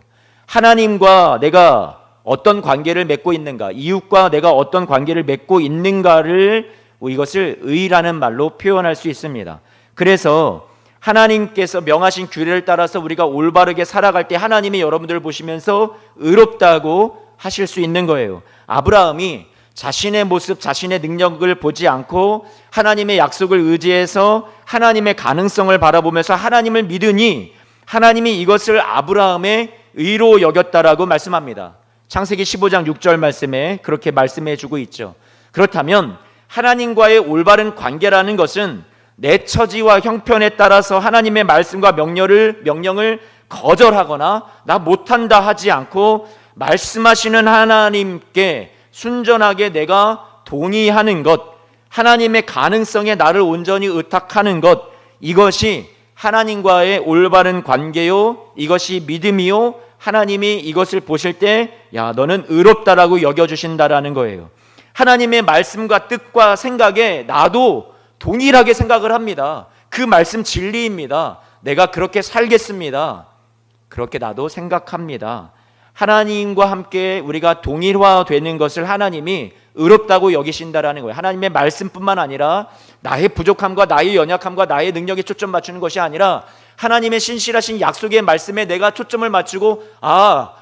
하나님과 내가 어떤 관계를 맺고 있는가, 이웃과 내가 어떤 관계를 맺고 있는가를 이것을 의라는 말로 표현할 수 있습니다. 그래서 하나님께서 명하신 규례를 따라서 우리가 올바르게 살아갈 때 하나님이 여러분들을 보시면서 의롭다고 하실 수 있는 거예요. 아브라함이 자신의 모습, 자신의 능력을 보지 않고 하나님의 약속을 의지해서 하나님의 가능성을 바라보면서 하나님을 믿으니 하나님이 이것을 아브라함의 의로 여겼다라고 말씀합니다. 창세기 15장 6절 말씀에 그렇게 말씀해 주고 있죠. 그렇다면 하나님과의 올바른 관계라는 것은 내 처지와 형편에 따라서 하나님의 말씀과 명령을 거절하거나 나 못한다 하지 않고 말씀하시는 하나님께 순전하게 내가 동의하는 것, 하나님의 가능성에 나를 온전히 의탁하는 것, 이것이 하나님과의 올바른 관계요, 이것이 믿음이요, 하나님이 이것을 보실 때 야, 너는 의롭다라고 여겨주신다라는 거예요. 하나님의 말씀과 뜻과 생각에 나도 동일하게 생각을 합니다. 그 말씀 진리입니다. 내가 그렇게 살겠습니다. 그렇게 나도 생각합니다. 하나님과 함께 우리가 동일화되는 것을 하나님이 의롭다고 여기신다라는 거예요. 하나님의 말씀뿐만 아니라 나의 부족함과 나의 연약함과 나의 능력에 초점 맞추는 것이 아니라 하나님의 신실하신 약속의 말씀에 내가 초점을 맞추고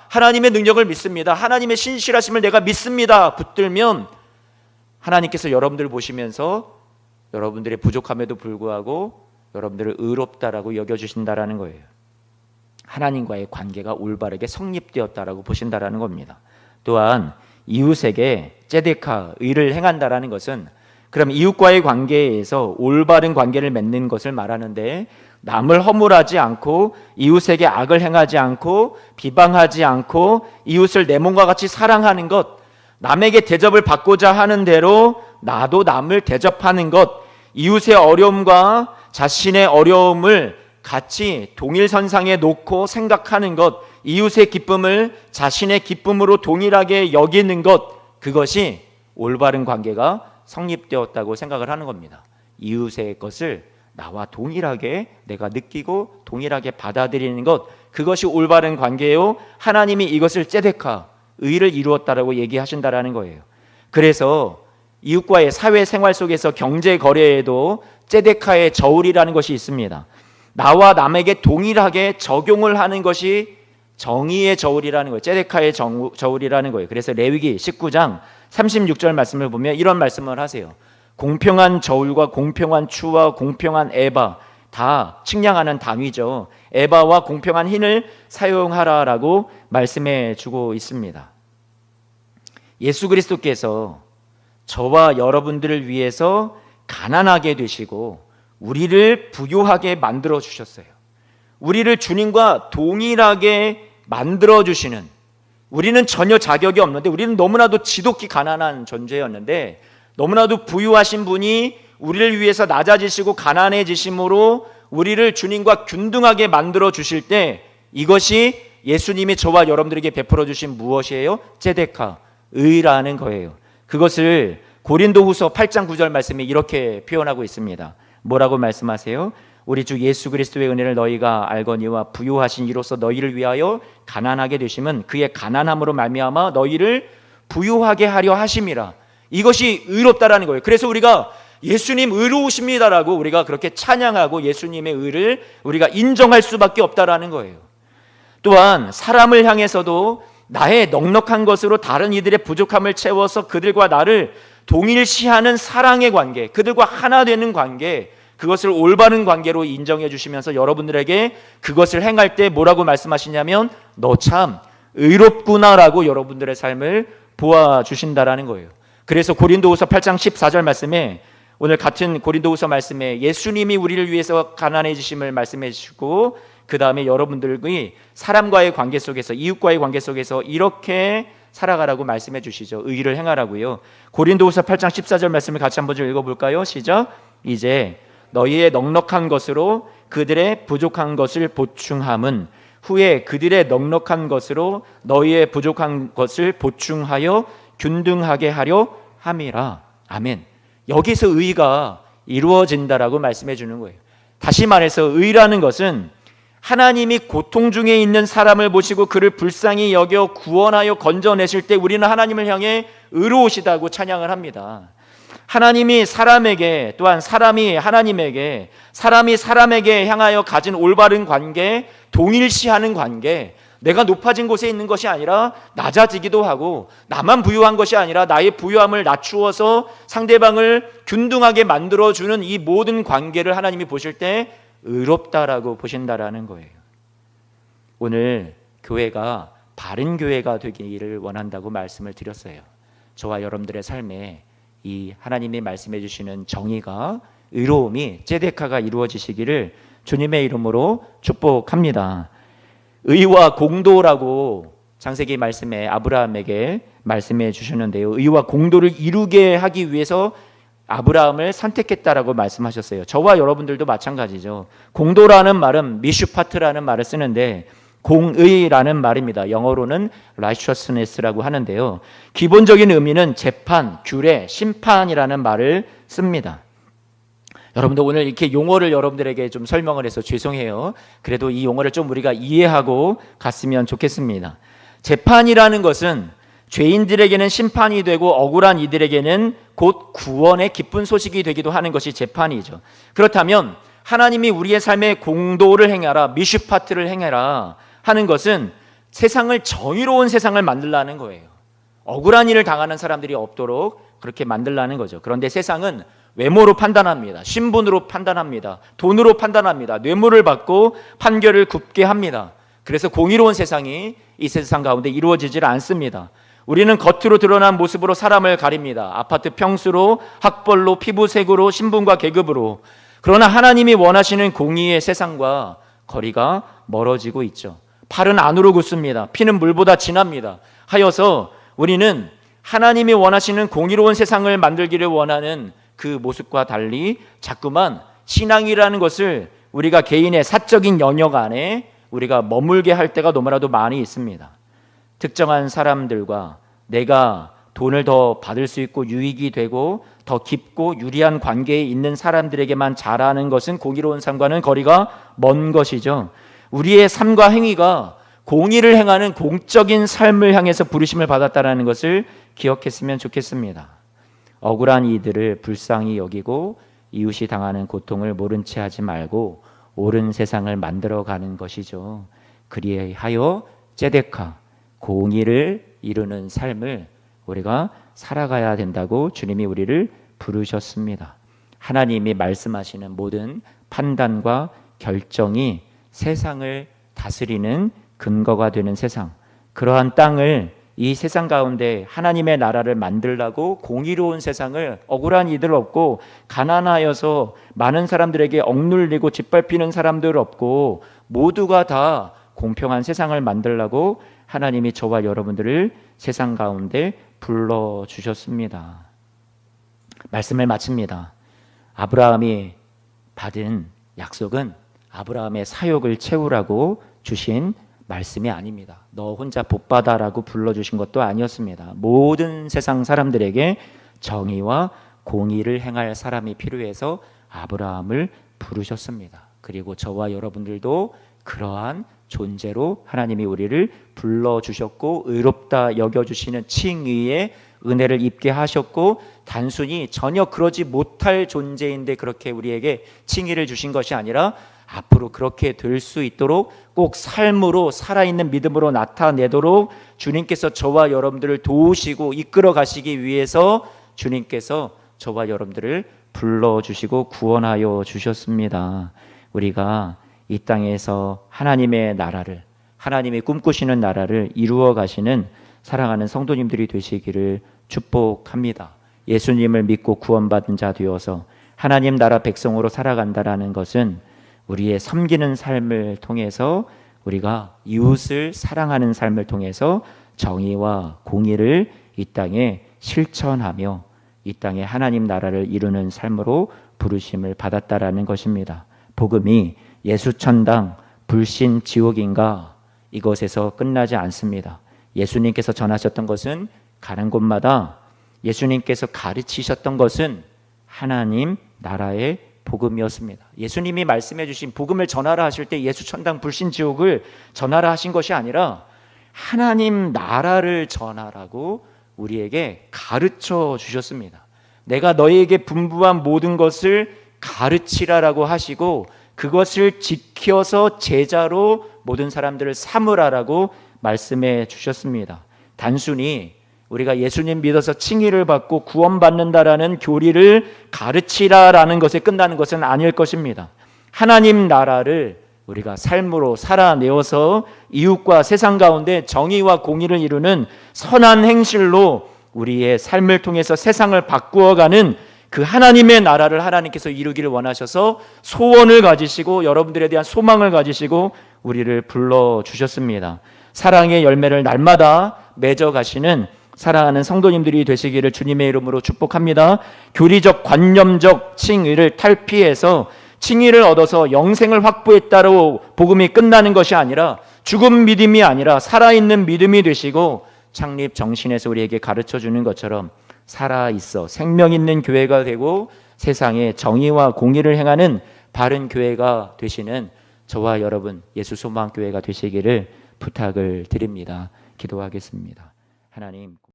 하나님의 능력을 믿습니다. 하나님의 신실하심을 내가 믿습니다. 붙들면 하나님께서 여러분들을 보시면서 여러분들의 부족함에도 불구하고 여러분들을 의롭다라고 여겨주신다라는 거예요. 하나님과의 관계가 올바르게 성립되었다라고 보신다라는 겁니다. 또한 이웃에게 제데카, 의를 행한다라는 것은 그럼 이웃과의 관계에서 올바른 관계를 맺는 것을 말하는데 남을 허물하지 않고 이웃에게 악을 행하지 않고 비방하지 않고 이웃을 내 몸과 같이 사랑하는 것, 남에게 대접을 받고자 하는 대로 나도 남을 대접하는 것, 이웃의 어려움과 자신의 어려움을 같이 동일선상에 놓고 생각하는 것, 이웃의 기쁨을 자신의 기쁨으로 동일하게 여기는 것, 그것이 올바른 관계가 성립되었다고 생각을 하는 겁니다. 이웃의 것을 나와 동일하게 내가 느끼고 동일하게 받아들이는 것, 그것이 올바른 관계요. 하나님이 이것을 ጼ데카, 의를 이루었다라고 얘기하신다라는 거예요. 그래서 이웃과의 사회생활 속에서 경제 거래에도 ጼ데카의 저울이라는 것이 있습니다. 나와 남에게 동일하게 적용을 하는 것이 정의의 저울이라는 거예요. ጼ데카의 저울이라는 거예요. 그래서 레위기 19장 36절 말씀을 보면 이런 말씀을 하세요. 공평한 저울과 공평한 추와 공평한 에바, 다 측량하는 단위죠. 에바와 공평한 흰을 사용하라라고 말씀해 주고 있습니다. 예수 그리스도께서 저와 여러분들을 위해서 가난하게 되시고 우리를 부유하게 만들어 주셨어요. 우리를 주님과 동일하게 만들어 주시는, 우리는 전혀 자격이 없는데, 우리는 너무나도 지독히 가난한 존재였는데 너무나도 부유하신 분이 우리를 위해서 낮아지시고 가난해지심으로 우리를 주님과 균등하게 만들어 주실 때, 이것이 예수님이 저와 여러분들에게 베풀어 주신 무엇이에요? ጼ데카, 의라는 거예요. 그것을 고린도후서 8장 9절 말씀이 이렇게 표현하고 있습니다. 뭐라고 말씀하세요? 우리 주 예수 그리스도의 은혜를 너희가 알거니와 부유하신 이로써 너희를 위하여 가난하게 되심은 그의 가난함으로 말미암아 너희를 부유하게 하려 하심이라. 이것이 의롭다라는 거예요. 그래서 우리가 예수님 의로우십니다라고 우리가 그렇게 찬양하고 예수님의 의를 우리가 인정할 수밖에 없다라는 거예요. 또한 사람을 향해서도 나의 넉넉한 것으로 다른 이들의 부족함을 채워서 그들과 나를 동일시하는 사랑의 관계, 그들과 하나 되는 관계, 그것을 올바른 관계로 인정해 주시면서 여러분들에게 그것을 행할 때 뭐라고 말씀하시냐면 너 참 의롭구나라고 여러분들의 삶을 보아주신다라는 거예요. 그래서 고린도후서 8장 14절 말씀에, 오늘 같은 고린도후서 말씀에 예수님이 우리를 위해서 가난해지심을 말씀해 주시고 그 다음에 여러분들이 사람과의 관계 속에서, 이웃과의 관계 속에서 이렇게 살아가라고 말씀해 주시죠. 의를 행하라고요. 고린도후서 8장 14절 말씀을 같이 한번 좀 읽어볼까요? 시작. 이제 너희의 넉넉한 것으로 그들의 부족한 것을 보충함은 후에 그들의 넉넉한 것으로 너희의 부족한 것을 보충하여 균등하게 하려 함이라. 아멘. 여기서 의가 이루어진다라고 말씀해 주는 거예요. 다시 말해서 의라는 것은 하나님이 고통 중에 있는 사람을 보시고 그를 불쌍히 여겨 구원하여 건져내실 때 우리는 하나님을 향해 의로우시다고 찬양을 합니다. 하나님이 사람에게, 또한 사람이 하나님에게, 사람이 사람에게 향하여 가진 올바른 관계, 동일시하는 관계, 내가 높아진 곳에 있는 것이 아니라 낮아지기도 하고 나만 부유한 것이 아니라 나의 부유함을 낮추어서 상대방을 균등하게 만들어주는 이 모든 관계를 하나님이 보실 때 의롭다라고 보신다라는 거예요. 오늘 교회가 바른 교회가 되기를 원한다고 말씀을 드렸어요. 저와 여러분들의 삶에 이 하나님이 말씀해 주시는 정의가, 의로움이, ጼ데카가 이루어지시기를 주님의 이름으로 축복합니다. 의와 공도라고 창세기 말씀에 아브라함에게 말씀해 주셨는데요, 의와 공도를 이루게 하기 위해서 아브라함을 선택했다라고 말씀하셨어요. 저와 여러분들도 마찬가지죠. 공도라는 말은 미슈파트라는 말을 쓰는데 공의라는 말입니다. 영어로는 righteousness라고 하는데요, 기본적인 의미는 재판, 규례, 심판이라는 말을 씁니다. 여러분들 오늘 이렇게 용어를 여러분들에게 좀 설명을 해서 죄송해요. 그래도 이 용어를 좀 우리가 이해하고 갔으면 좋겠습니다. 재판이라는 것은 죄인들에게는 심판이 되고 억울한 이들에게는 곧 구원의 기쁜 소식이 되기도 하는 것이 재판이죠. 그렇다면 하나님이 우리의 삶에 공도를 행하라, 미슈파트를 행해라 하는 것은 세상을, 정의로운 세상을 만들라는 거예요. 억울한 일을 당하는 사람들이 없도록 그렇게 만들라는 거죠. 그런데 세상은 외모로 판단합니다. 신분으로 판단합니다. 돈으로 판단합니다. 뇌물을 받고 판결을 굽게 합니다. 그래서 공의로운 세상이 이 세상 가운데 이루어지질 않습니다. 우리는 겉으로 드러난 모습으로 사람을 가립니다. 아파트 평수로, 학벌로, 피부색으로, 신분과 계급으로. 그러나 하나님이 원하시는 공의의 세상과 거리가 멀어지고 있죠. 팔은 안으로 굳습니다. 피는 물보다 진합니다. 하여서 우리는 하나님이 원하시는 공의로운 세상을 만들기를 원하는 그 모습과 달리 자꾸만 신앙이라는 것을 우리가 개인의 사적인 영역 안에 우리가 머물게 할 때가 너무나도 많이 있습니다. 특정한 사람들과 내가 돈을 더 받을 수 있고 유익이 되고 더 깊고 유리한 관계에 있는 사람들에게만 잘하는 것은 공의로운 삶과는 거리가 먼 것이죠. 우리의 삶과 행위가 공의를 행하는 공적인 삶을 향해서 부르심을 받았다는 것을 기억했으면 좋겠습니다. 억울한 이들을 불쌍히 여기고 이웃이 당하는 고통을 모른 채 하지 말고 옳은 세상을 만들어가는 것이죠. 그리하여 ጼ데카, 공의를 이루는 삶을 우리가 살아가야 된다고 주님이 우리를 부르셨습니다. 하나님이 말씀하시는 모든 판단과 결정이 세상을 다스리는 근거가 되는 세상, 그러한 땅을, 이 세상 가운데 하나님의 나라를 만들라고 공의로운 세상을, 억울한 이들 없고 가난하여서 많은 사람들에게 억눌리고 짓밟히는 사람들 없고 모두가 다 공평한 세상을 만들라고 하나님이 저와 여러분들을 세상 가운데 불러주셨습니다. 말씀을 마칩니다. 아브라함이 받은 약속은 아브라함의 사욕을 채우라고 주신 말씀이 아닙니다. 너 혼자 복받아라고 불러주신 것도 아니었습니다. 모든 세상 사람들에게 정의와 공의를 행할 사람이 필요해서 아브라함을 부르셨습니다. 그리고 저와 여러분들도 그러한 존재로 하나님이 우리를 불러주셨고 의롭다 여겨주시는 칭의의 은혜를 입게 하셨고, 단순히 전혀 그러지 못할 존재인데 그렇게 우리에게 칭의를 주신 것이 아니라 앞으로 그렇게 될 수 있도록 꼭 삶으로, 살아있는 믿음으로 나타내도록 주님께서 저와 여러분들을 도우시고 이끌어 가시기 위해서 주님께서 저와 여러분들을 불러주시고 구원하여 주셨습니다. 우리가 이 땅에서 하나님의 나라를, 하나님이 꿈꾸시는 나라를 이루어 가시는 사랑하는 성도님들이 되시기를 축복합니다. 예수님을 믿고 구원받은 자 되어서 하나님 나라 백성으로 살아간다라는 것은 우리의 섬기는 삶을 통해서, 우리가 이웃을 사랑하는 삶을 통해서 정의와 공의를 이 땅에 실천하며 이 땅에 하나님 나라를 이루는 삶으로 부르심을 받았다라는 것입니다. 복음이 예수천당 불신 지옥인가, 이것에서 끝나지 않습니다. 예수님께서 전하셨던 것은, 가는 곳마다 예수님께서 가르치셨던 것은 하나님 나라의 복음이었습니다. 예수님이 말씀해 주신 복음을 전하라 하실 때 예수천당 불신 지옥을 전하라 하신 것이 아니라 하나님 나라를 전하라고 우리에게 가르쳐 주셨습니다. 내가 너희에게 분부한 모든 것을 가르치라라고 하시고 그것을 지켜서 제자로 모든 사람들을 삼으라라고 말씀해 주셨습니다. 단순히 우리가 예수님 믿어서 칭의를 받고 구원받는다라는 교리를 가르치라라는 것에 끝나는 것은 아닐 것입니다. 하나님 나라를 우리가 삶으로 살아내어서 이웃과 세상 가운데 정의와 공의를 이루는 선한 행실로 우리의 삶을 통해서 세상을 바꾸어가는 그 하나님의 나라를 하나님께서 이루기를 원하셔서 소원을 가지시고 여러분들에 대한 소망을 가지시고 우리를 불러주셨습니다. 사랑의 열매를 날마다 맺어가시는 사랑하는 성도님들이 되시기를 주님의 이름으로 축복합니다. 교리적 관념적 칭의를 탈피해서 칭의를 얻어서 영생을 확보했다로 복음이 끝나는 것이 아니라, 죽은 믿음이 아니라 살아있는 믿음이 되시고 창립 정신에서 우리에게 가르쳐주는 것처럼 살아있어 생명 있는 교회가 되고 세상에 정의와 공의를 행하는 바른 교회가 되시는 저와 여러분 예수 소망교회가 되시기를 부탁을 드립니다. 기도하겠습니다. 하나님,